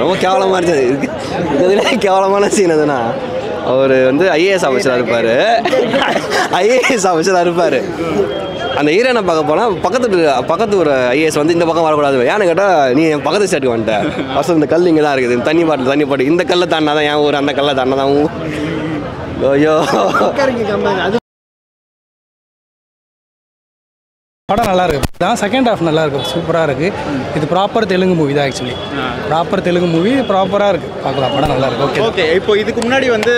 ரொம்ப கேவலமாக இருந்துச்சு. இதுல கேவலமான சீன் எதுனா அவர் வந்து ஐஏஎஸ் ஆஃபீஸராக இருப்பார். ஐஏஎஸ் ஆஃபீஸராக இருப்பார். அந்த ஹீரோனை பார்க்க போனால் பக்கத்து ஒரு ஐஏஎஸ் வந்து இந்த பக்கம் வரக்கூடாது. ஏன்னு கேட்டால் நீ என் பக்கத்து ஸ்டேட்டுக்கு வந்துட்டேன். ஃபஸ்ட்டு இந்த கல் இங்கே தான் இருக்குது, தண்ணி பாட்டு இந்த கல்லை தாண்டா தான் என் ஊர், அந்த கல்லை தாண்டா தான். ஐயோ படம் நல்லா இருக்கு. தான் செகண்ட் ஹாஃப் நல்லா இருக்கும், சூப்பராக இருக்குது. இது ப்ராப்பர் தெலுங்கு மூவி தான். ஆக்சுவலி ப்ராப்பர் தெலுங்கு மூவி, ப்ராப்பராக இருக்குது, பார்க்கலாம். படம் நல்லா இருக்கு. Okay okay. இப்போ இதுக்கு முன்னாடி வந்து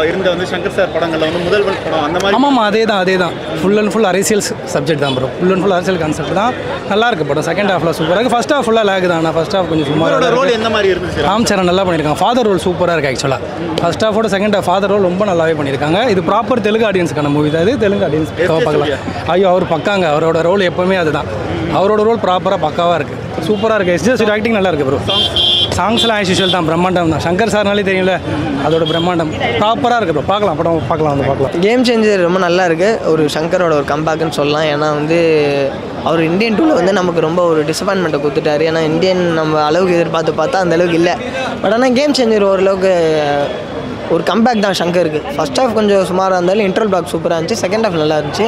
இருந்த வந்து சங்கர் சார் படங்களில் வந்து முதல்வன் படம் அந்த மாதிரி. ஆமாம், அதே தான் ஃபுல் அண்ட் ஃபுல் அரசியல் சப்ஜெக்ட் தான் ப்ரோ. ஃபுல் அண்ட் ஃபுல் அரசியல் கான்செப்ட் தான். நல்லா இருக்கு படம். செகண்ட் ஹாஃபில் சூப்பராக இருக்குது. ஃபர்ஸ்ட் ஹாஃப் ஃபுல்லாக லேக் தான். ஆனால் ஃபர்ஸ்ட் ஹாஃப் கொஞ்சம் சும்மா. ரோல் எந்த மாதிரி இருந்துச்சு? ராம் சரண் நல்லா பண்ணியிருக்காங்க. ஃபாதர் ரோல் சூப்பராக இருக்குது. ஆக்சுவலாக ஃபர்ஸ்ட் ஹாஃபோட செகண்ட் ஹாஃப் ஃபாதர் ரோல் ரொம்ப நல்லாவே பண்ணியிருக்காங்க. இது ப்ராப்பர் தெலுங்கு ஆடியன்ஸுக்கான மூவி தான். இது தெலுங்கு ஆடியன்ஸ் பார்க்கலாம். ஐயோ அவர் பக்காங்க. அவரோட ரோல் எப்போவுமே அதுதான். அவரோட ரோல் ப்ராப்பராக பக்காவாக இருக்குது, சூப்பராக இருக்குது. எஸ்ஜே ஆக்டிங் நல்லா இருக்குது ப்ரோ. சாங்ஸ்லாம் ஆஸ் யூஷுவல் தான், பிரம்மாண்டம் தான். சங்கர் சார்னாலே தெரியல, அதோட பிரம்மாண்டம் ப்ராப்பராக இருக்குது ப்ரோ. பார்க்கலாம், படம் பார்க்கலாம், வந்து பார்க்கலாம். கேம் சேஞ்சர் ரொம்ப நல்லா இருக்குது. ஒரு சங்கரோட ஒரு கம்பேக்குன்னு சொல்லலாம். ஏன்னா வந்து அவர் இந்தியன் டூவில் வந்து நமக்கு ரொம்ப ஒரு டிசப்பாயின்மெண்ட்டை கொடுத்துட்டாரு. ஏன்னா இந்தியன் நம்ம அளவுக்கு எதிர்பார்த்தா அந்த அளவுக்கு இல்லை. பட் ஆனால் கேம் சேஞ்சர் ஓரளவுக்கு ஒரு கம்பேக் தான் சங்கருக்கு. ஃபர்ஸ்ட் ஹாஃப் கொஞ்சம் சுமாராக இருந்தாலும் இன்ட்ரோல் பிளாக் சூப்பராக இருந்துச்சு. செகண்ட் ஹாஃப் நல்லா இருந்துச்சு.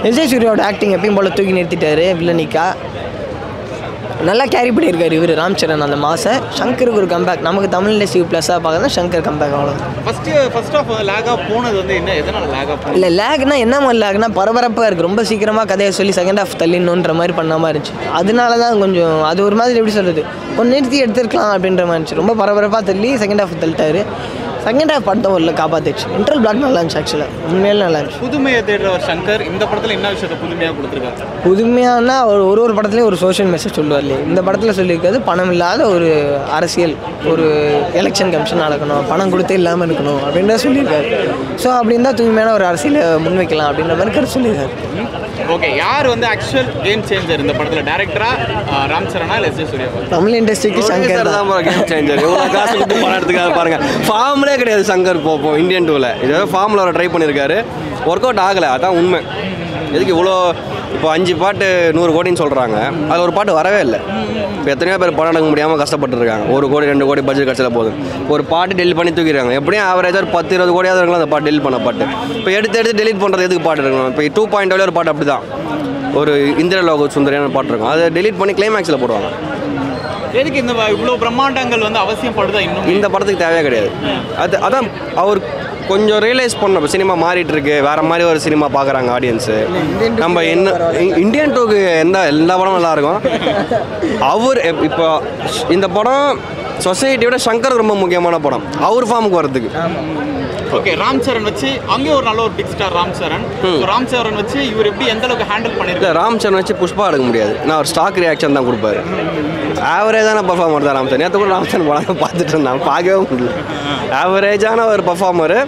விஜய் சூர்யாவோட ஆக்டிங் எப்பயும் போல் தூக்கி நிறுத்திட்டாரு. வில்லனிக்கா நல்லா கேரி பண்ணியிருக்காரு இவர் ராம் சரண் அந்த மாதம். சங்கருக்கு ஒரு கம்பேக். நமக்கு தமிழ் இண்டஸ்ட்ரி ப்ளஸ்ஸாக பார்க்கலாம். சங்கர் கம்பேக் அவ்வளோ. ஃபர்ஸ்ட் ஆஃப் லேகாக போனது வந்து என்ன, எதனால் லேகாக போனது? இல்லை லேக்னா என்ன மாதிரி லேக்னா பரபரப்பாக இருக்குது. ரொம்ப சீக்கிரமாக கதையை சொல்லி செகண்ட் ஹாஃப் தள்ளிடணுன்ற மாதிரி பண்ணாமல் இருந்துச்சு. அதனால தான் கொஞ்சம் அது ஒரு மாதிரி எப்படி சொல்கிறது, கொஞ்சம் நிறுத்தி எடுத்துருக்கலாம் அப்படின்ற மாதிரி இருந்துச்சு. ரொம்ப பரபரப்பாக தள்ளி செகண்ட் ஹாஃப் தள்ளிட்டாரு. செகண்ட் ஹாஃப் படத்தை ஒரு காப்பாற்றிடுச்சு. இன்ட்ரோல் பிளாக் நல்லா இருந்துச்சு. ஆக்சுவலாக உண்மையிலே நல்லா இருந்துச்சு. புதுமையை தேடுறவர் சங்கர் இந்த படத்தில் என்ன விஷயத்தை புதுமையாக கொடுத்துருக்காரு? புதுமையானா ஒரு படத்துலேயும் ஒரு சோஷியல் மெசேஜ் சொல்லுவார் இல்லையா. இந்த படத்தில் சொல்லியிருக்காது பணம் இல்லாத ஒரு அரசியல், ஒரு எலெக்ஷன் கமிஷன் நடக்கணும், பணம் கொடுத்தே இல்லாமல் இருக்கணும் அப்படின்றத சொல்லியிருக்காரு. ஸோ அப்படின்னு தான் தூய்மையான ஒரு அரசியலை முன்வைக்கலாம் அப்படின்ற மாதிரி கருத்து சொல்லியிருக்காரு. ஓகே. யார் வந்து ஆக்சுவல் கேம் சேஞ்சர் இந்த படத்தில்? டேரக்டரா ராம் சரணா இல்லை எஸ்ஜே சூர்யா? தமிழ் இண்டஸ்ட்ரிக்கு சங்கர் தான் கேம் சேஞ்சர். எவ்வளோ காசு கொடுத்து படம் எடுத்துக்காரு பாருங்க. ஃபார்ம்லே கிடையாது சங்கர். போப்போம் இந்தியன் டூவில் இதை ஃபார்மில் அவர் ட்ரை பண்ணியிருக்காரு, ஒர்க் அவுட் ஆகலை. அதான் உண்மை. எதுக்கு இவ்வளோ இப்போ 5 பாட்டு 100 கோடின்னு சொல்கிறாங்க, அதில் ஒரு பாட்டு வரவே இல்லை. இப்போ எத்தனையோ பேர் படம் எடுக்க முடியாமல் கஷ்டப்பட்டுருக்காங்க. 1 கோடி 2 கோடி பட்ஜெட் கிடச்சல போதும். ஒரு பாட்டு டெலிட் பண்ணி தூக்கிடுறாங்க. எப்படியும் ஆவரேஜாக ஒரு 10-20 கோடியாவது இருக்கலாம் அந்த பாட்டு டெலிட் பண்ண பாட்டு. இப்போ எடுத்து டெலிட் பண்ணுறது எதுக்கு பாட்டு இருக்கணும்? இப்போ 2.0 ஒரு பாட்டு அப்படி தான், ஒரு இந்திர லோக சுந்தரியான பாட்டு இருக்கும். அதை டெலிட் பண்ணி கிளைமேக்ஸில் போடுவாங்க. எதுக்கு இந்த இவ்வளோ பிரம்மாண்டங்கள் வந்து அவசியப்படுதா? இன்னும் இந்த படத்துக்கு தேவையே கிடையாது. அதான் அவர் கொஞ்சம் ரியலைஸ் பண்ண சினிமா மாறிட்டு இருக்கு, வேற மாதிரி ஒரு சினிமா பார்க்குறாங்க ஆடியன்ஸு. நம்ம என்ன இந்தியன் டூக்கு எல்லா படமும் நல்லா இருக்கும். அவர் இப்போ இந்த படம் சொசைட்டியோட சங்கர் ரொம்ப முக்கியமான படம் அவர் ஃபார்முக்கு வரதுக்கு. ஓகே. ராம் சரண் வச்சு அங்கே ஒரு நல்ல ஒரு பிக் ஸ்டார் ராம் சரண். ராம் சரண் வச்சு இவர் எப்படி எந்த அளவுக்கு ஹேண்டில் பண்ணிருக்காரு? ராம் சரண் வச்சு புஷ்பா எடுக்க முடியாது. நான் ஒரு ஸ்டாக் ரியாக்ஷன் தான் கொடுப்பாரு. ஆவரேஜான பர்ஃபார்மர் தான் ராம் சரண். நேற்று கூட ராம் சரண் படம் பார்த்துட்டு இருந்தான், பார்க்கவே முடியல. ஆவரேஜான ஒரு பர்ஃபார்மரு.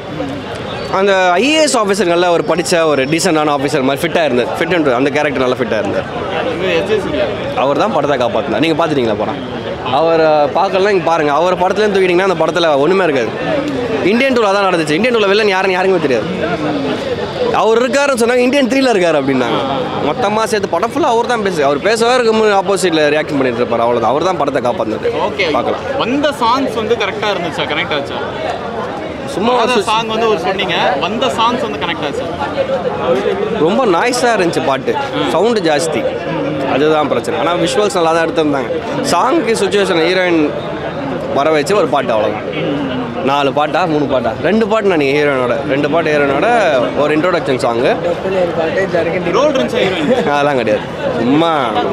அந்த ஐஏஎஸ் ஆஃபீஸருங்களில் அவர் படித்த ஒரு டீசெண்டான ஆஃபீஸர் மாதிரி ஃபிட்டாக இருந்தார். ஃபிட் அண்ட் அந்த கேரக்டர் நல்லா ஃபிட்டாக இருந்தார். அவர் தான் படத்தை காப்பாற்றினார். நீங்கள் பார்த்துட்டீங்களா படம்? அவர் பார்க்கலாம், இங்கே பாருங்கள். அவர் படத்துலேருந்து தூக்கிட்டிங்கன்னா அந்த படத்தில் ஒன்றுமே இருக்காது. இந்தியன் டூவில் தான் நடந்துச்சு. இந்தியன் டூவில் வில்லன் யாருக்குமே தெரியாது. அவர் இருக்காருன்னு சொன்னாங்க, இந்தியன் 3ல இருக்காரு அப்படின்னாங்க. மொத்தமாக சேர்த்து படம் ஃபுல்லாக அவர் தான் அவர் பேசவே இருக்கு, ஆப்போசிட்டில் ரியாக்ஷன் பண்ணிட்டு இருப்பார். அவ்வளோதான். அவர் தான் படத்தை காப்பாற்றினார். ஓகே. பார்க்கலாம். வந்த சாங்ஸ் வந்து கரெக்டாக இருந்துச்சா? கனெக்ட் ஆச்சா? சும்மா சாங் வந்து ஒரு சொன்னீங்க, வந்த சாங்ஸ் வந்து கனெக்ட் ஆச்சு. ரொம்ப நாய்ஸாக இருந்துச்சு பாட்டு, சவுண்டு ஜாஸ்தி, அதுதான் பிரச்சனை. ஆனால் விஷுவல்ஸ் நல்லா தான் எடுத்துருந்தாங்க. சாங்க்கு சுச்சுவேஷன் ஹீரோயின் வர வச்சு ஒரு பாட்டு, அவ்வளோதான். 4 பாட்டா 3 பாட்டா 2 பாட்டு நான் ஹீரோயினோட 2 பாட்டு ஹீரோயினோட ஒரு இன்ட்ரோடக்ஷன் சாங்கு. அதெல்லாம் கிடையாது, சும்மா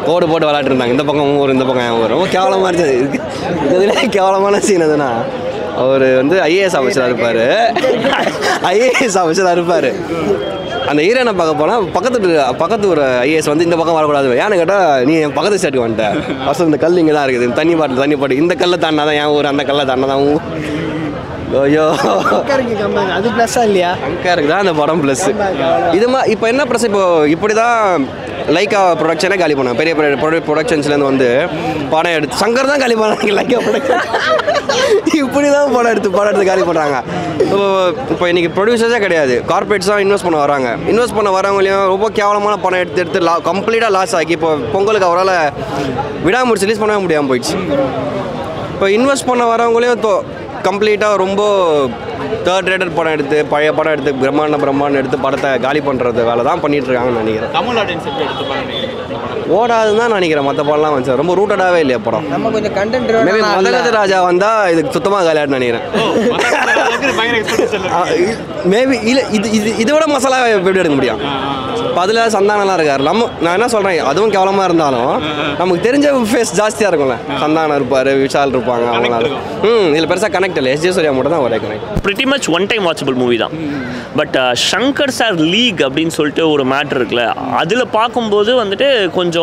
கோடு போட்டு விளையாட்டு இருந்தாங்க. இந்த பக்கம் ஒரு இந்த பக்கம் ஒரு ரொம்ப கேவலமாக இருந்துச்சு. இதுல கேவலமான சீன் எதுனா, அவர் வந்து ஐஏஎஸ் ஆஃபீஸராக இருப்பார். அந்த ஹீரோனை பார்க்க போனால் பக்கத்து ஒரு ஐஏஎஸ் வந்து இந்த பக்கம் வரக்கூடாது. ஏன்னு கேட்டால் நீ என் பக்கத்து ஸ்டேட்டுக்கு வந்துட்டேன். ஃபஸ்ட்டு இந்த கல் இங்கே தான் இருக்குது, தண்ணி பாட்டு இந்த கல்லை தாண்டா தான் என் ஊர், அந்த கல்லை தாண்டா தான். ஐயோ அது ப்ளஸ்ஸா இல்லையா? அங்கருக்கு தான் அந்த படம் ப்ளஸ்ஸு. இப்போ என்ன ப்ளஸ், இப்போ இப்படி தான் லைக்கா ப்ரொடக்ஷனே காலி பண்ணாங்க. பெரிய பெரிய ப்ரொடக்ஷன்ஸ்லேருந்து வந்து படம் எடுத்து சங்கர் தான் காலி பண்ணாங்க. லைக்கா ப்ரொடக்ஷன் இப்படி தான் படம் எடுத்து காலி பண்ணுறாங்க. இப்போ இன்றைக்கி ப்ரொடியூசர்ஸே கிடையாது, கார்பரேட்ஸ் தான் இன்வெஸ்ட் பண்ண வராங்க. இன்வெஸ்ட் பண்ண வரவங்களையும் ரொம்ப கேவலமான படம் எடுத்து கம்ப்ளீட்டாக லாஸ் ஆகி இப்போ பொங்கலுக்கு அவரால் விடாமுடிச்சு ரிலீஸ் பண்ணவே முடியாமல் போயிடுச்சு. இப்போ இன்வெஸ்ட் பண்ண வரவங்களையும் கம்ப்ளீட்டாக ரொம்ப தேர்ட் ரேட்டட் படம் எடுத்து பழைய படம் எடுத்து பிரம்மாண்டம் எடுத்து படத்தை காலி பண்ணுறது வேலை தான் பண்ணிகிட்டு இருக்காங்கன்னு நினைக்கிறேன். தமிழ் ஆடியன்ஸ் எப்படி எடுத்து பாருங்க ஓடாதுன்னு தான் நினைக்கிறேன். மற்ற படம்லாம் வந்து ரொம்ப ரூட்டடாகவே இல்லையா படம். நம்ம கொஞ்சம் கண்டென்ட் மேபி மதகஜ ராஜா வந்தால் இதுக்கு சுத்தமாக காலியாடுன்னு நினைக்கிறேன். மேபி இல்லை இதை விட மசாலா எப்படி எடுக்க முடியும்? இப்போ அதில் சந்தானம்லாம் இருக்கார். நான் என்ன சொல்கிறேன், அதுவும் கேவலமாக இருந்தாலும் நமக்கு தெரிஞ்ச ஃபேஸ் ஜாஸ்தியாக இருக்கும்ல. சந்தானம் இருப்பார், விஷால் இருப்பாங்க, அவங்களால இதில் பெருசாக கனெக்ட் இல்லை. எஸ்ஜே சூர்யா மட்டும் தான் ஒரே connect. Pretty much one time watchable movie தான். பட் ஷங்கர் சார் லீக் அப்படின்னு சொல்லிட்டு ஒரு மேட்ரு இருக்குல்ல, அதில் பார்க்கும்போது வந்துட்டு கொஞ்சம்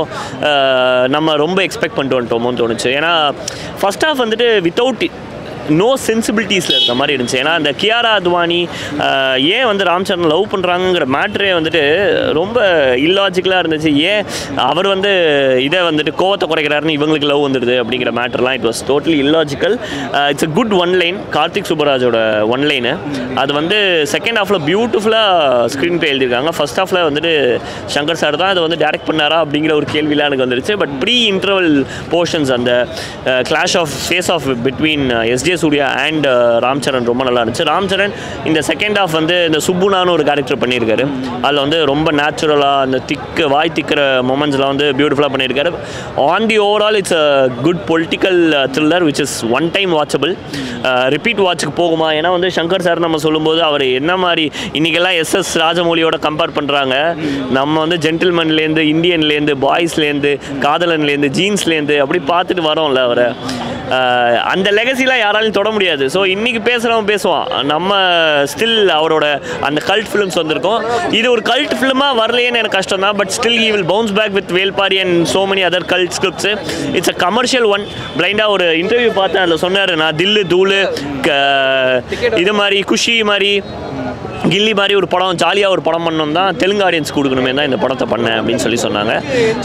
நம்ம ரொம்ப எக்ஸ்பெக்ட் பண்ணிட்டு வந்துட்டோமோன்னு தோணுச்சு. ஏன்னா ஃபர்ஸ்ட் ஹாஃப் வந்துட்டு வித்தவுட் நோ சென்சிபிலிட்டிஸில் இருக்க மாதிரி இருந்துச்சு. ஏன்னா அந்த கியாரா அத்வானி ஏன் வந்து ராம் சரண் லவ் பண்ணுறாங்கிற மேட்ரே வந்துட்டு ரொம்ப இல்லாஜிக்கலாக இருந்துச்சு. ஏன் அவர் வந்து இதை வந்துட்டு கோவத்தை குறைக்கிறாருன்னு இவங்களுக்கு லவ் வந்துடுது அப்படிங்கிற மேட்டர்லாம் it was totally illogical. It's a good one line, Karthik சுப்பராஜோட ஒன் லைனு. அது வந்து செகண்ட் ஹாஃபில் பியூட்டிஃபுல்லாக ஸ்க்ரீன் ப்ளே எழுதியிருக்காங்க. ஃபர்ஸ்ட் ஹாஃபில் வந்துட்டு சங்கர் சார் தான் அதை வந்து டைரக்ட் பண்ணாரா அப்படிங்கிற ஒரு கேள்விலாம் எனக்கு வந்துருச்சு. பட் ப்ரீ இன்டர்வல் போர்ஷன்ஸ், அந்த clash of face off between SJ Suryah and Ram Charan ரொம்ப நல்லா இருந்துச்சு. ராம் சரண் இந்த செகண்ட் ஹாஃப் வந்து இந்த சுப்புனான்னு ஒரு கேரக்டர் பண்ணியிருக்காரு. அதில் வந்து ரொம்ப நேச்சுரலாக அந்த வாய் திக்கிற மொமெண்ட்ஸ்லாம் வந்து பியூட்டிஃபுல்லாக பண்ணியிருக்காரு. On the overall it's a good political thriller which is one time watchable. Repeat வாட்சுக்கு போகுமா? ஏன்னா வந்து சங்கர் சார் நம்ம சொல்லும்போது அவர் என்ன மாதிரி இன்றைக்கெல்லாம் எஸ்எஸ் ராஜமௌலியோட கம்பேர் பண்ணுறாங்க. நம்ம வந்து ஜென்டில்மேன்லேருந்து, இந்தியன்லேருந்து, பாய்ஸ்லேருந்து, காதலன்லேருந்து, ஜீன்ஸ்லேருந்து அப்படி பார்த்துட்டு வரோம்ல அவரை. அந்த லெகசிலாம் யாராலையும் தொட முடியாது. ஸோ இன்றைக்கி பேசுகிறவன் பேசுவான். நம்ம ஸ்டில் அவரோட அந்த கல்ட் ஃபிலிம்ஸ் வந்திருக்கோம். இது ஒரு கல்ட் ஃபிலிமாக வரலையேன்னு எனக்கு கஷ்டம் தான். But still he will bounce back with Velpari and so many other cult scripts. It's a commercial one. பிளைண்டாக ஒரு இன்டர்வியூ பார்த்தேன், அதில் சொன்னார், நான் தில்லு தூளு இது மாதிரி குஷி மாதிரி கில்லி மாதிரி ஒரு படம், ஜாலியாக ஒரு படம் பண்ணணும் தான் தெலுங்கு ஆடியன்ஸ் கொடுக்கணுமே தான் இந்த படத்தை பண்ணேன் அப்படின்னு சொல்லி சொன்னாங்க.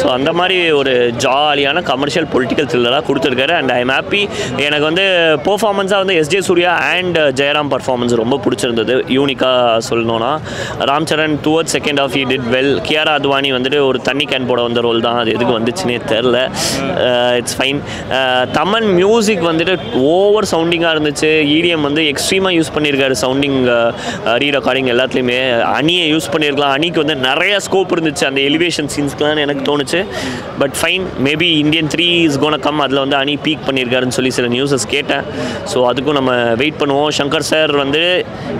ஸோ அந்த மாதிரி ஒரு ஜாலியான கமர்ஷியல் பொலிட்டிக்கல் த்ரில்லராக கொடுத்துருக்காரு. And I am happy. எனக்கு வந்து பெர்ஃபார்மன்ஸாக வந்து எஸ்ஜே சூர்யா அண்ட் ஜெயராம் பர்ஃபார்மன்ஸ் ரொம்ப பிடிச்சிருந்தது. யூனிக்காக சொல்லணும்னா Ram Charan towards second half he did well. Kiara Advani வந்துட்டு ஒரு தண்ணி கேன் போட வந்த ரோல் தான், அது எதுக்கு வந்துச்சுன்னே தெரில. It's fine. தமன் மியூசிக் வந்துட்டு ஓவர் சவுண்டிங்காக இருந்துச்சு. இடிஎம் வந்து எக்ஸ்ட்ரீமாக யூஸ் பண்ணியிருக்காரு. சவுண்டிங் ரெக்கார்டிங் எல்லாத்துலேயுமே அணியை யூஸ் பண்ணியிருக்கலாம். அணிக்கு வந்து நிறைய ஸ்கோப் இருந்துச்சு அந்த எலிவேஷன் சீன்ஸ்க்குலாம் எனக்கு தோணுச்சு. But fine, maybe Indian 3 is gonna come. அதில் வந்து அணி பீக் பண்ணியிருக்காருன்னு சொல்லி சில நியூஸஸ் கேட்டேன். ஸோ அதுக்கும் நம்ம வெயிட் பண்ணுவோம். சங்கர் சார் வந்து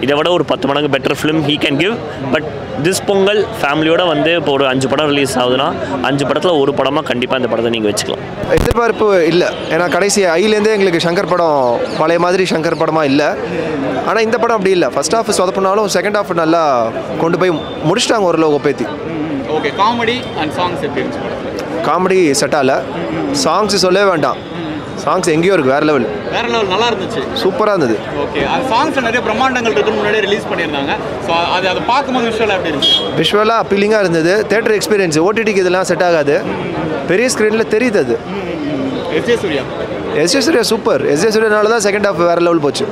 இதை விட ஒரு 10 மடங்கு better film he can give. But this Pongal ஃபேமிலியோட வந்து இப்போ ஒரு 5 படம் ரிலீஸ் ஆகுதுன்னா 5 படத்தில் ஒரு படமாக கண்டிப்பாக இந்த படத்தை நீங்கள் வச்சுக்கலாம். எதிர்பார்ப்பு இல்லை. ஏன்னா கடைசி ஐலேருந்தே எங்களுக்கு சங்கர் படம் பழைய மாதிரி சங்கர் படமாக இல்லை. ஆனால் இந்த படம் அப்படி இல்லை. ஃபர்ஸ்ட் ஹாஃப் சொதப்பினாலும் செகண்ட் ஹாஃப் நல்லா கொண்டு போய் முடிச்சிட்டாங்க ஓரளவு ஒப்பேத்தி. ஓகே, காமெடி அண்ட் சாங்ஸ் எப்படி இருந்துச்சு? காமெடி செட் ஆகல. சாங்ஸ் சொல்லவே வேண்டாம். சாங்ஸ் எங்கேயோ இருக்குது, வேறு லெவல் நல்லா இருந்துச்சு, சூப்பராக இருந்தது. ஓகே, அது சாங்ஸ் நிறைய பிரம்மாண்டங்கள் இருக்குன்னு முன்னாடியே ரிலீஸ் பண்ணியிருந்தாங்க. ஸோ அதை பார்க்கும்போது விஷுவலாக எப்படி இருந்துச்சு? விஷுவலாக அப்பீலிங்காக இருந்தது. தேட்டர் எக்ஸ்பீரியன்ஸ் ஓடிடிக்கு இதெல்லாம் செட் ஆகாது. பெரிய ஸ்க்ரீனில் தெரியுது அது. எஸ்ஜே சூர்யா சூப்பர். எஸ்ஜே சூர்யானால தான் செகண்ட் ஹாஃப் வேறு லெவல் போச்சு.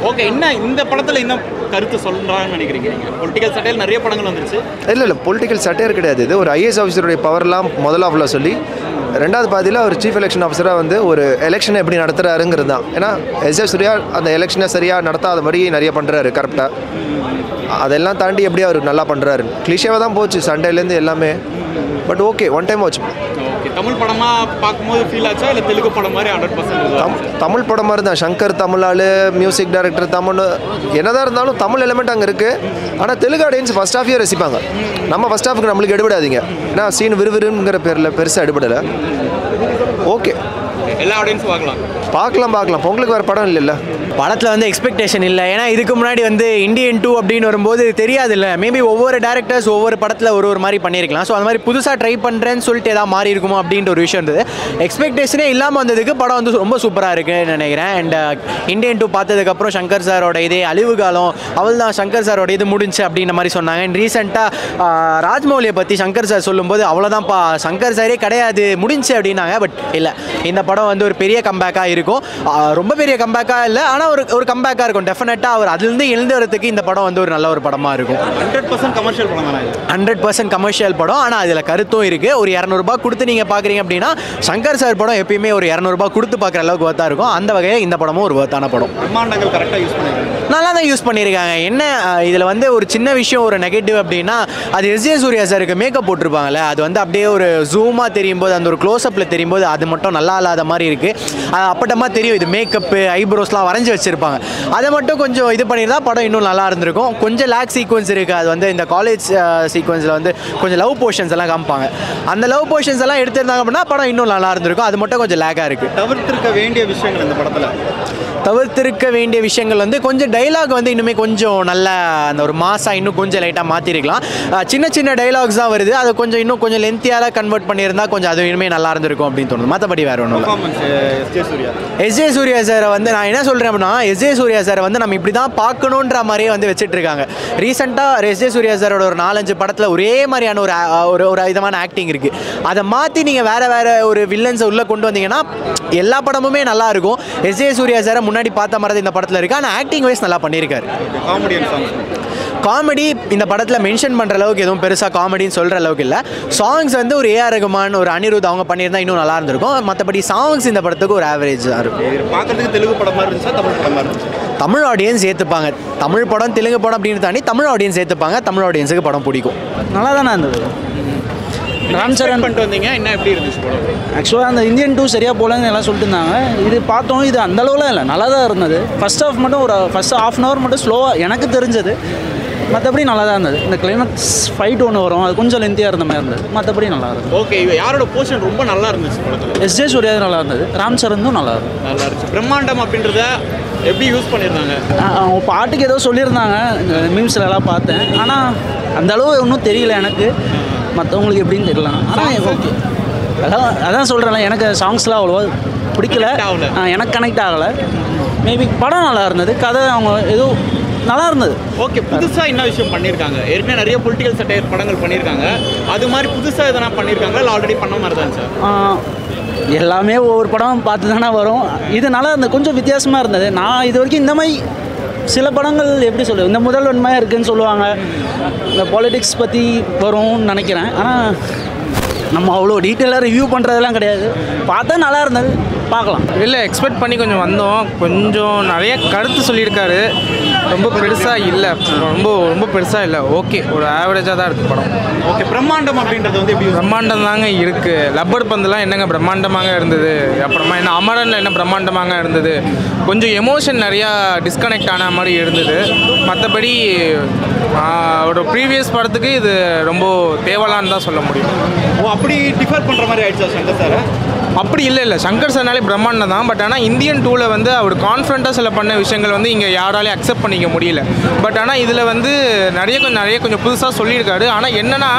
ஓகே, என்ன இந்த படத்தில் இன்னும் கருத்து சொல்கிறாங்கன்னு நினைக்கிறீங்க? பொலிட்டிக்கல் சட்டையில் நிறைய படங்கள் வந்துருச்சு. இல்லை பொலிட்டிக்கல் சட்டையர் கிடையாது. இது ஒரு ஐஏஎஸ் ஆஃபீஸருடைய பவர்லாம் முதல் ஹாஃபில் சொல்லி, ரெண்டாவது பாதியில் ஒரு சீஃப் எலெக்ஷன் ஆஃபீஸராக வந்து ஒரு எலெக்ஷனை எப்படி நடத்துகிறாருங்கிறது தான். ஏன்னா எஸ்ஜே சூர்யா அந்த எலெக்ஷனை சரியாக நடத்தாத மாதிரி நிறைய பண்ணுறாரு கரெக்டாக. அதெல்லாம் தாண்டி எப்படி அவர் நல்லா பண்ணுறாரு. கிளிஷேவாக தான் போச்சு சண்டேலேருந்து எல்லாமே. But okay, one time watch. Okay, Tamil படமாக பார்க்கும்போது ஃபீல் ஆச்சா இல்லை தெலுங்கு படம் மாதிரி 100%? தமிழ் படம் மாதிரி தான். சங்கர் தமிழ் ஆள், மியூசிக் டைரக்டர் தமிழ், என்னதான் இருந்தாலும் தமிழ் எலிமெண்ட் அங்கே இருக்குது. ஆனால் தெலுங்கு ஆடியன்ஸ் ஃபஸ்ட் ஹாஃபே ரசிப்பாங்க. நம்ம ஃபஸ்ட் ஹாஃபுக்கு நம்மளுக்கு எடுபடாதீங்க. ஏன்னா சீன் விறுவிறுங்கிற பேரில் பெருசாக எடுபடலை. ஓகே, எல்லா ஆடியன்ஸும் பார்க்கலாம். பொங்கலுக்கு வேறு படம் இல்லைல்ல. படத்தில் வந்து எக்ஸ்பெக்டேஷன் இல்லை. ஏன்னா இதுக்கு முன்னாடி வந்து இந்தியன் 2 அப்படின்னு வரும்போது தெரியாது இல்லை. மேபி ஒவ்வொரு டேரக்டர்ஸ் ஒவ்வொரு படத்தில் ஒரு மாதிரி பண்ணியிருக்கலாம். ஸோ அந்த மாதிரி புதுசாக ட்ரை பண்ணுறேன்னு சொல்லிட்டு ஏதாவது மாறி இருக்குமோ அப்படின்ற ஒரு விஷயம் இருந்தது. எக்ஸ்பெக்டேஷனே இல்லாமல் வந்ததுக்கு படம் வந்து ரொம்ப சூப்பராக இருக்குன்னு நினைக்கிறேன். அண்ட் இந்தியன் 2 பார்த்ததுக்கப்புறம் சங்கர் சாரோட இதே அழிவு காலம் அவள் தான் சங்கர் சாரோட இது முடிஞ்சு அப்படின்ற மாதிரி சொன்னாங்க. அண்ட் ரீசெண்டாக ராஜ்மௌலியை பற்றி சங்கர் சார் சொல்லும்போது அவ்வளோதான்ப்பா சங்கர் சாரே கிடையாது முடிஞ்சு அப்படின்னாங்க. பட் இல்லை, இந்த படம் படம் வந்து ஒரு பெரிய கம்பேக்காக இருக்கும். ரொம்ப பெரிய கம்பேக்காக இல்லை, ஆனால் ஒரு கம்பேக்காக இருக்கும். டெஃபினட்டாக அவர் அதுலேருந்து எழுந்து வரதுக்கு இந்த படம் வந்து ஒரு நல்ல ஒரு படமாக இருக்கும். 100% கமர்ஷியல் படம் தானே? 100% கமர்ஷியல் படம். ஆனால் அதில் கருத்தும் இருக்குது. ஒரு 200 ரூபாய் கொடுத்து நீங்கள் பார்க்குறீங்க அப்படின்னா சங்கர் சார் படம் எப்பயுமே ஒரு 200 ரூபாய் கொடுத்து பார்க்குற அளவுக்கு ஒர்த்தாக இருக்கும். அந்த வகையில் இந்த படமும் ஒரு ஒர்த்தான படம். பிரம்மாண்டங்கள் கரெக்டாக யூஸ் பண்ணியிருக்காங்க, நல்லா தான் யூஸ் பண்ணியிருக்காங்க. என்ன இதில் வந்து ஒரு சின்ன விஷயம், ஒரு நெகட்டிவ் அப்படின்னா அது எஸ்ஜே சூர்யா சாருக்கு மேக்கப் போட்டிருப்பாங்கல்ல, அது வந்து அப்படியே ஒரு ஜூமாக தெரியும் போது, அந்த ஒரு க்ளோஸ்அப்பில் தெரியும் போது அது மட்டும் நல்லா இல்லாத மாதிரி இருக்குது. அது அப்பட்டமாக தெரியும், இது மேக்கப்பு ஐப்ரோஸ்லாம் வரைஞ்சி வச்சுருப்பாங்க. அதை மட்டும் கொஞ்சம் இது பண்ணியிருந்தா படம் இன்னும் நல்லா இருந்திருக்கும். கொஞ்சம் லேக் சீக்வன்ஸ் இருக்குது. அது வந்து இந்த காலேஜ் சீக்வன்ஸில் வந்து கொஞ்சம் லவ் போர்ஷன்ஸ் எல்லாம் காமிப்பாங்க. அந்த லவ் போர்ஷன்ஸ் எல்லாம் எடுத்திருந்தாங்க அப்படின்னா படம் இன்னும் நல்லா இருந்திருக்கும். அது மட்டும் கொஞ்சம் லேக்காக இருக்குது. தவிர்த்திருக்க வேண்டிய விஷயங்கள் இந்த படத்தில் தவிர்த்திருக்க வேண்டிய விஷயங்கள் வந்து கொஞ்சம் டைலாக் வந்து இன்னுமே கொஞ்சம் நல்ல அந்த ஒரு மாசா இன்னும் கொஞ்சம் லைட்டாக மாற்றிருக்கலாம். சின்ன சின்ன டைலாக்ஸ் தான் வருது, அது கொஞ்சம் இன்னும் கொஞ்சம் லென்த்தியாக கன்வெர்ட் பண்ணியிருந்தா கொஞ்சம் அது இனிமேல் நல்லா இருந்திருக்கும் அப்படின்னு தோணுது. மற்றபடி வேறு ஒன்றும் இல்லை. எஸ்ஜே சூர்யா சாரை வந்து நான் என்ன சொல்கிறேன் அப்படின்னா, எஸ்ஜே சூர்யா சாரை வந்து நம்ம இப்படி தான் பார்க்கணுன்ற மாதிரியே வந்து வச்சுட்டு இருக்காங்க. ரீசெண்டாக எஸ்ஜே சூர்யா சாரோட ஒரு 4-5 படத்தில் ஒரே மாதிரியான ஒரு விதமான ஆக்டிங் இருக்குது. அதை மாற்றி நீங்கள் வேறு ஒரு வில்லன்ஸை உள்ளே கொண்டு வந்தீங்கன்னா எல்லா படமுமே நல்லா இருக்கும். எஸ்ஜே சூர்யா சாரை முன்னாடி பார்த்த மாதிரி இந்த படத்தில் இருக்குது. ஆனால் ஆக்டிங் வைஸ் நல்லா பண்ணியிருக்காரு. காமெடி இந்த படத்தில் மென்ஷன் பண்ணுற அளவுக்கு எதுவும் பெருசாக காமெடின்னு சொல்கிற அளவுக்கு இல்லை. சாங்ஸ் வந்து ஒரு ஏஆர் ரகுமான், ஒரு அனிருத் அவங்க பண்ணியிருந்தா இன்னும் நல்லா இருந்திருக்கும். மற்றபடி சாங்ஸ் இந்த படத்துக்கு ஒரு ஆவரேஜ் தான் இருக்கும். பார்க்கறதுக்கு தெலுங்கு படமாக இருந்துச்சா தமிழ் படமாக இருந்துச்சு? தமிழ் ஆடியன்ஸ் ஏற்றுப்பாங்க. தமிழ் படம் தெலுங்கு படம் அப்படின்னு தாண்டி தமிழ் ஆடியன்ஸ் ஏற்றுப்பாங்க. தமிழ் ஆடியன்ஸுக்கு படம் பிடிக்கும். நல்லா தானே இருந்தது. ராம் சரண் பண்ணிட்டு வந்தீங்க, என்ன எப்படி இருந்துச்சு படம்? ஆக்சுவலாக அந்த இந்தியன் 2 சரியாக போகலன்னு எல்லாம் சொல்லிட்டு இருந்தாங்க. இது பார்த்தோம், இது அந்த அளவுலாம் இல்லை, நல்லா தான் இருந்தது. ஃபர்ஸ்ட் ஹாஃப் மட்டும் ஒரு ஃபர்ஸ்ட் ½ hour மட்டும் ஸ்லோவாக எனக்கு தெரிஞ்சது. மற்றபடி நல்லா தான் இருந்தது. இந்த கிளைமேக்ஸ் ஃபைட் ஒன்று வரும், அது கொஞ்சம் லென்த்தியாக இருந்த மாதிரி இருந்தது. மற்றபடி நல்லா இருந்தது. ஓகே, யாரோட போர்ஷன் ரொம்ப நல்லா இருந்துச்சு படத்தில்? எஸ்ஜே சூர்யா நல்லா இருந்தது, ராம் சரந்தும் நல்லா இருந்தது. நல்லா இருந்துச்சு. பிரம்மாண்டம் அப்படின்றத எப்படி யூஸ் பண்ணியிருந்தாங்க? அவங்க பாட்டுக்கு ஏதோ சொல்லியிருந்தாங்க, இந்த மீம்ஸில் எல்லாம் பார்த்தேன். ஆனால் அந்த அளவு ஒன்றும் தெரியல எனக்கு. மற்றவங்களுக்கு எப்படின்னு தெரியல. ஆனால் ஓகே, அதான் சொல்கிறேன்ல, எனக்கு சாங்ஸ்லாம் அவ்வளோவா பிடிக்கல, எனக்கு கனெக்ட் ஆகலை. மேபி படம் நல்லா இருந்தது, கதை அவங்க ஏதோ நல்லா இருந்தது. ஓகே, புதுசாக என்ன விஷயம் பண்ணியிருக்காங்க? ஏற்கனவே நிறைய பொலிட்டிக்கல் சட்டையர் படங்கள் பண்ணியிருக்காங்க, அது மாதிரி புதுசாக எதனா பண்ணியிருக்காங்க இல்லை ஆல்ரெடி பண்ண மாதிரி தான் சார்? எல்லாமே ஒவ்வொரு படம் பார்த்து தானே வரும். இது நல்லா இருந்தது, கொஞ்சம் வித்தியாசமாக இருந்தது. நான் இது வரைக்கும் இந்த மாதிரி சில படங்கள் எப்படி சொல்லுவேன், இந்த முதல்வன்மையாக இருக்குதுன்னு சொல்லுவாங்க, இந்த பாலிடிக்ஸ் பற்றி வரும்னு நினைக்கிறேன். ஆனால் நம்ம அவ்வளோ டீட்டெயிலாக ரிவ்யூ பண்ணுறதெல்லாம் கிடையாது. பார்த்தா நல்லா இருந்தது, பார்க்கலாம். இல்லை, எக்ஸ்பெக்ட் பண்ணி கொஞ்சம் வந்தோம். கொஞ்சம் நிறைய கருத்து சொல்லியிருக்காரு. ரொம்ப பெருசாக இல்லை, ரொம்ப பெருசாக இல்லை. ஓகே, ஒரு ஆவரேஜாக தான் இருக்குது படம். ஓகே, பிரம்மாண்டம் அப்படின்றது வந்து எப்படி? பிரம்மாண்டம் தாங்க இருக்குது. லப்பர் பந்துலாம் என்னங்க பிரம்மாண்டமாக இருந்தது. அப்புறமா என்ன அமரனில் என்ன பிரம்மாண்டமாக இருந்தது. கொஞ்சம் எமோஷன் நிறையா டிஸ்கனெக்ட் ஆன மாதிரி இருந்தது. மற்றபடி ஒரு ப்ரீவியஸ் படத்துக்கு இது ரொம்ப தேவலான்னு தான் சொல்ல முடியும். ஓ, அப்படி டிஃபர் பண்ணுற மாதிரி ஆயிடுச்சா சங்கர் சார்? அப்படி இல்லை சங்கர் சார்னாலே பிரம்மாண்டம் தான். பட் ஆனால் இந்தியன் 2ல் வந்து அவர் கான்ஃபிடண்ட்டாக சில பண்ண விஷயங்கள் வந்து இங்கே யாராலையும் அக்செப்ட் பண்ணிக்க முடியல. பட் ஆனால் இதில் வந்து நிறைய கொஞ்சம் புதுசாக சொல்லியிருக்காரு. ஆனால் என்னென்னா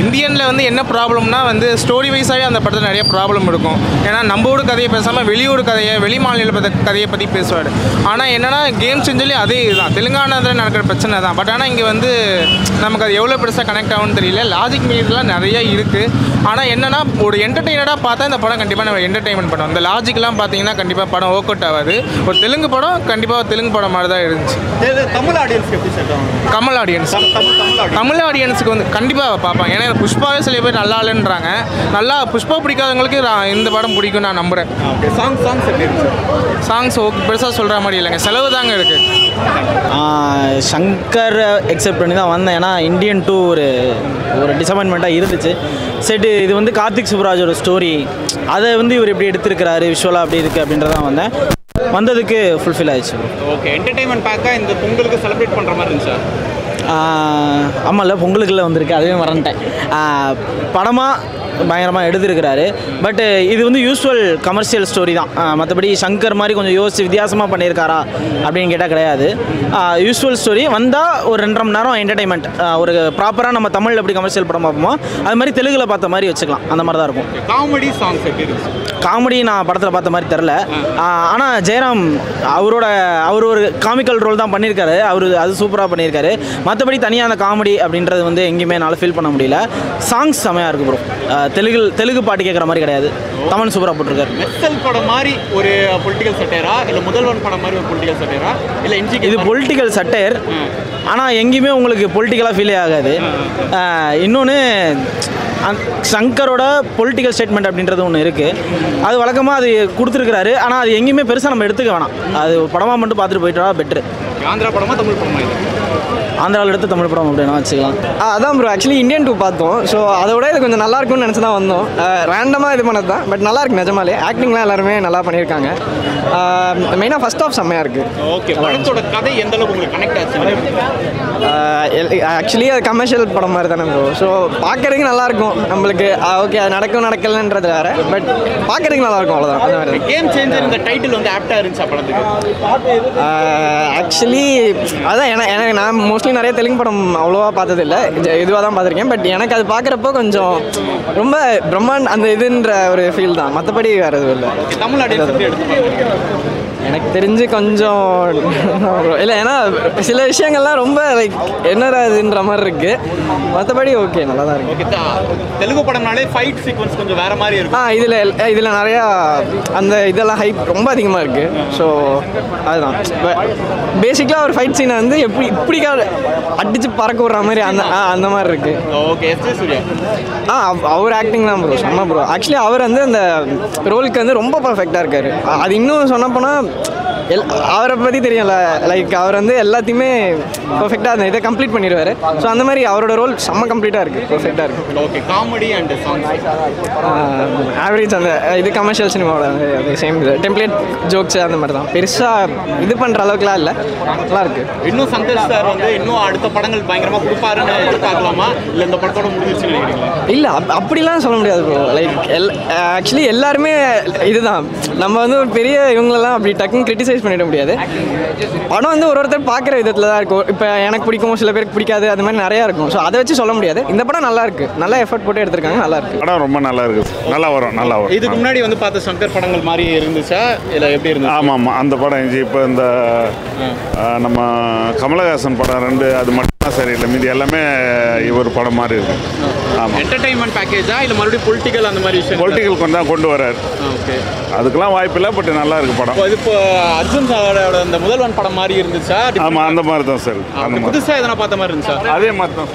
இந்தியனில் வந்து என்ன ப்ராப்ளம்னா வந்து ஸ்டோரி வைஸாகவே அந்த படத்தில் நிறைய ப்ராப்ளம் இருக்கும். ஏன்னா நம்ம ஊர் கதையை பேசாமல் வெளியூர் கதையை, வெளி மாநில கதையை பற்றி பேசுவார். ஆனால் என்னென்னா கேம் செஞ்சலி அதே இதுதான், தெலுங்கானாவில் நடக்கிற பிரச்சனை தான். பட் ஆனால் இங்கே வந்து நமக்கு அது எவ்வளோ பெருசாக கனெக்ட் ஆகும்னு தெரியல. லாஜிக் மீட்லாம் நிறைய இருக்குது. ஆனால் என்னன்னா ஒரு என்டர்டெய்னராக பார்த்தா இந்த படம் கண்டிப்பாக நம்ம என்டர்டெயின்மெண்ட் படம். இந்த லாஜிக்லாம் பார்த்தீங்கன்னா கண்டிப்பாக படம் ஒர்க் அவுட் ஆகாது. ஒரு தெலுங்கு படம் கண்டிப்பாக தெலுங்கு படம் மாதிரி தான் இருந்துச்சு. தமிழ் ஆடியன்ஸ்க்கு எப்படி சார்? தமிழ் ஆடியன்ஸுக்கு வந்து கண்டிப்பாக பார்ப்பாங்க. ஏன்னா புஷ்பாவே சில பேர் நல்லா இல்லைன்றாங்க. நல்லா புஷ்பா பிடிக்காதவங்களுக்கு இந்த படம் பிடிக்கும் நான் நம்புகிறேன். சாங்ஸ் ஓகே, பெருசாக சொல்கிற மாதிரி இல்லைங்க, செலவு தாங்க இருக்குது. சங்கர் எக்ஸெப்ட் பண்ணி தான் வந்தேன். ஏன்னா இந்தியன் 2 ஒரு டிசப்பாயின்மெண்ட்டாக இருந்துச்சு. செட்டு இது வந்து கார்த்திக் சுப்ராஜோட ஸ்டோரி, அதை வந்து இவர் எப்படி எடுத்திருக்கிறாரு, விஷுவலாக அப்படி இருக்குது அப்படின்றதான் வந்ததுக்கு ஃபுல்ஃபில் ஆயிடுச்சு. ஓகே, என்டர்டெயின்மெண்ட் பேக்காக இந்த பொங்கலுக்கு செலிப்ரேட் பண்ணுற மாதிரி இருந்துச்சா? ஆமாம்ல, பொங்கலுக்குள்ளே வந்திருக்கு, அதுவே மறந்துட்டேன். படமாக பயங்கரமாக எடுத்திருக்கிறாரு. பட் இது வந்து யூஸ்வல் கமர்ஷியல் ஸ்டோரி தான். மற்றபடி சங்கர் மாதிரி கொஞ்சம் யோசிச்சு வித்தியாசமாக பண்ணியிருக்காரா அப்படின்னு கேட்டால் கிடையாது. யூஸ்வல் ஸ்டோரி வந்தால் ஒரு 2.5 மணி நேரம் என்டர்டைன்மெண்ட். ஒரு ப்ராப்பராக நம்ம தமிழில் எப்படி கமர்ஷியல் படம் பார்ப்போமோ அது மாதிரி தெலுங்கில் பார்த்த மாதிரி வச்சுக்கலாம், அந்த மாதிரி தான் இருக்கும். காமெடி சாங்ஸ் எப்படி இருக்கு? காமெடி நான் படத்தில் பார்த்த மாதிரி தெரில. ஆனால் ஜெயராம் அவர் ஒரு காமிக்கல் ரோல் தான் பண்ணியிருக்காரு. அது சூப்பராக பண்ணியிருக்காரு. மற்றபடி தனியாக அந்த காமெடி அப்படின்றது வந்து எங்கேயுமே என்னால் ஃபீல் பண்ண முடியல. சாங்ஸ் செமையாக இருக்குது ப்ரோ. தெலுங்கு பாட்டு கேட்குற மாதிரி கிடையாது. தமிழ் சூப்பராக போட்டிருக்காரு. மெர்சல் படம் மாதிரி ஒரு பொலிட்டிக்கல் சட்டையரா இல்லை முதல்வன் படம் மாதிரி ஒரு பொலிட்டிக்கல் சட்டையரா இல்லை இது பொலிட்டிக்கல் சட்டையர், ஆனால் எங்கேயுமே உங்களுக்கு பொலிட்டிக்கலாக ஃபீலே ஆகாது. இன்னொன்று சங்கரோட பொலிட்டிக்கல் ஸ்டேட்மெண்ட் அப்படின்றது ஒன்று இருக்குது. அது வழக்கமாக அது கொடுத்துருக்குறாரு. ஆனால் அது எங்கேயுமே பெருசாக நம்ம எடுத்துக்க வேணாம். அது படமாக மட்டும் பார்த்துட்டு போயிட்டா பெட்ரு. ஆந்திரா படமா தமிழ் படமா இது? ஆந்திராவில் எடுத்து தமிழ் படம் அப்படின்னா வச்சுக்கலாம். அதான் ப்ரோ, ஆக்சுவலி இந்தியன் 2 பார்த்தோம். ஸோ அதோட இது கொஞ்சம் நல்லா இருக்கும்னு நினச்சி தான் வந்தோம். ரேண்டமாக இது பண்ணது தான், பட் நல்லா இருக்கு நிஜமாலே. ஆக்டிங்லாம் எல்லாருமே நல்லா பண்ணியிருக்காங்க. மெயினாக ஃபர்ஸ்ட் ஆஃப் செம்மையாக இருக்குது. ஓகே, படத்தோட கதை எந்த அளவுக்கு உங்களுக்கு கனெக்ட் ஆச்சு? ஆக்சுவலி அது கமர்ஷியல் படம் மாதிரி தானே ப்ரோ. ஸோ பார்க்குறதுக்கு நல்லாயிருக்கும் நம்மளுக்கு. ஓகே, அது நடக்கலன்றது வேறு, பட் பார்க்குறதுக்கு நல்லாயிருக்கும், அவ்வளோதான். அந்த மாதிரி கேம் சேஞ்சர் இந்த டைட்டில் வந்து ஆப்டாக இருந்துச்சா படத்துக்கு? ஆக்சுவலி அதான் எனக்கு நான் மோஸ்ட்லி நிறைய தெலுங்கு படம் அவ்வளோவா பார்த்ததில்லை, இதுவாக தான் பார்த்துருக்கேன். பட் எனக்கு அது பார்க்குறப்போ கொஞ்சம் ரொம்ப பிரம்மாண்ட் அந்த இதுன்ற ஒரு ஃபீல் தான், மற்றபடி வேறு எதுவும் இல்லை. தமிழ் ஆடியன்ஸ் எடுத்து எனக்கு தெரிஞ்சு கொஞ்சம் இல்லை, ஏன்னா சில விஷயங்கள்லாம் ரொம்ப லைக் என்னடா இதுன்ற மாதிரி இருக்குது. மற்றபடி ஓகே, நல்லா தான் இருக்குது. ஓகே, தெலுங்கு படம்னாலே ஃபைட் சீக்வன்ஸ் கொஞ்சம் வேறு மாதிரி இருக்கும். இதில் நிறையா அந்த இதெல்லாம் ஹைப் ரொம்ப அதிகமாக இருக்குது. ஸோ அதுதான் பேசிக்கலாக ஒரு ஃபைட் சீனை வந்து இப்படி அடித்து பறக்க விட்ற மாதிரி அந்த மாதிரி இருக்குது. ஓகே, எஸ் சூர்யா அவர் ஆக்டிங் தான் ப்ரோ, செம்ம ப்ரோ. ஆக்சுவலி அவர் வந்து அந்த ரோலுக்கு வந்து ரொம்ப பர்ஃபெக்டாக இருக்கார். அது இன்னும் சொன்னப்போனால் அவரை பற்றி தெரியல, லைக் அவர் வந்து எல்லாத்தையுமே பர்ஃபெக்டாக அந்த இதை கம்ப்ளீட் பண்ணிடுவார். ஸோ அந்த மாதிரி அவரோட ரோல் செம்ம கம்ப்ளீட்டாக இருக்குது, பர்ஃபெக்டாக இருக்குது. Okay, comedy and songs average. அந்த இது கமர்ஷியல் சினிமாவோட சேம் இது டெம்ப்ளேட் ஜோக்ஸ் அந்த மாதிரி தான், பெருசாக இது பண்ணுற அளவுக்குலாம் இல்லை, நல்லா இருக்குது. இன்னும் சங்கர் சார் வந்து இன்னும் அடுத்த படங்கள் பயங்கரமாக கொடுப்பாருன்னு எதிர்பார்க்கலாமா, இல்லை இந்த படத்தோட முடிஞ்சிருச்சு நினைக்கிறீங்களா? இல்லை, அப்படிலாம் சொல்ல முடியாது ப்ரோ. லைக் ஆக்சுவலி எல்லாருமே இதுதான், நம்ம வந்து ஒரு பெரிய இவங்களெல்லாம் அப்படி டக்குன்னு கிரிட்டிசைஸ் பண்ணிட முடியாது. படம் வந்து ஒருத்தர் பார்க்குற விதத்தில் தான் இருக்கும். இப்போ எனக்கு பிடிக்கும், சில பேருக்கு பிடிக்காது, அது மாதிரி நிறையா இருக்கும். ஸோ அதை வச்சு சொல்ல முடியாது. இந்த படம் நல்லா இருக்கு, நல்லா எஃபர்ட் போட்டு எடுத்திருக்காங்க, நல்லா இருக்கு. படம் ரொம்ப நல்லா இருக்கு, நல்லா வரும். இதுக்கு முன்னாடி வந்து பார்த்த சங்கர் படங்கள் மாதிரி இருந்துச்சா இல்லை எப்படி இருந்துச்சு? ஆமாம், அந்த படம் இருந்துச்சு. இப்போ இந்த நம்ம கமலஹாசன் படம் 2 அது மட்டும் தான் சரியில்லை, மீதி எல்லாமே ஒரு படம் மாதிரி இருக்கு. ஆமாம், என்டர்டைன்மெண்ட் பேக்கேஜா இல்லை மறுபடியும் பொலிட்டிக்கல் அந்த மாதிரி விஷயம்? பொலிட்டிக்கல் கொஞ்சம் கொண்டு வராரு. ஓகே, அதுக்கெல்லாம் வாய்ப்பு இல்லை, பட் நல்லா இருக்கு படம். இது இப்போ அர்ஜுன் சாரோட அந்த முதல்வன் படம் மாதிரி இருந்துச்சா? ஆமாம், அந்த மாதிரி தான் சார். புதுசாக எதனா பார்த்த மாதிரி இருந்துச்சா? அதே மாதிரி தான்.